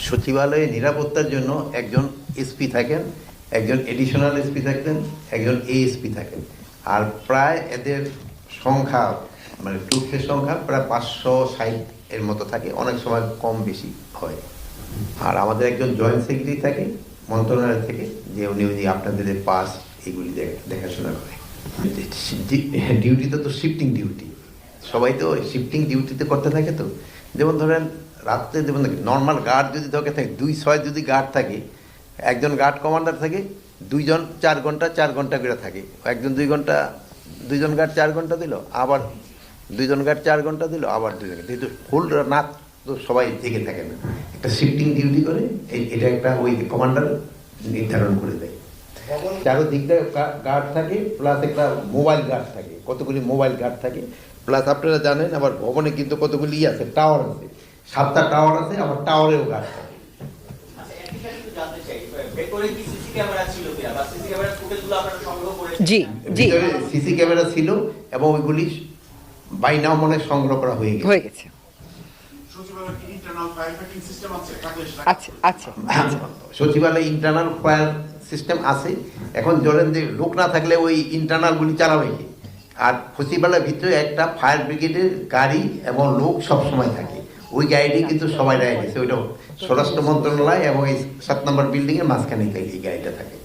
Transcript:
সচিবালয়ে নিরাপত্তার জন্য একজন এসপি থাকেন, একজন এডিশনাল এসপি থাকেন, একজন এএসপি থাকেন। আর প্রায় এদের সংখ্যা মানে ট্রুপসের সংখ্যা প্রায় 560 এর মতো থাকে, অনেক সময় কম বেশি হয়। আর আমাদের একজন জয়েন্ট সেক্রেটারি থাকে মন্ত্রণালয় থেকে, যে উনি আপনাদের পাস এগুলি দেখাশোনা করে। ডিউটিতে তো শিফটিং ডিউটি, সবাই তো শিফটিং ডিউটিতে করতে থাকে। তো যেমন ধরেন রাত্রে যেমন নর্মাল গার্ড যদি থাকে 2-6 যদি গার্ড থাকে, একজন গার্ড কমান্ডার থাকে, 2 জন 4 ঘন্টা 4 ঘন্টা করে থাকে, একজন 2 ঘন্টা, 2 জন গার্ড 4 ঘন্টা দিল, আবার 2 জন গার্ড 4 ঘন্টা দিল, আবার 2 জন, কিন্তু ফুল রাত তো সবাই জেগে থাকে না, একটা শিফটিং ডিউটি করে। এটা একটা ওই কমান্ডার নির্ধারণ করে দেয়। চারোদিকটা গার্ড থাকে, প্লাস একটা মোবাইল গার্ড থাকে, কতগুলি মোবাইল গার্ড থাকে, প্লাস আপনারা জানেন আবার ভবনে কিন্তু কতগুলি আছে, টাওয়ার আছে, 7টা টাওয়ার আছে, আবার টাওয়ারেও গার্ড থাকে। জি জি, সিসি ক্যামেরা ছিল এবং ওইগুলি বাই নাও মনে সংগ্রহ করা হয়ে গেছে। সচিবালয়ে ইন্টারনাল ফায়ার সিস্টেম আছে। এখন ধরেন যে লোক না থাকলে ওই ইন্টারনালগুলি চালাবে কি? আর সচিবালয়ের ভিতরে একটা ফায়ার ব্রিগেডের গাড়ি এবং লোক সব সময় থাকে, ওই গাড়িটি কিন্তু সবাই রায় গেছে, ওইটা স্বরাষ্ট্র মন্ত্রণালয় এবং এই 7 নম্বর বিল্ডিং এর মাঝখানে এই গাড়িটা থাকে।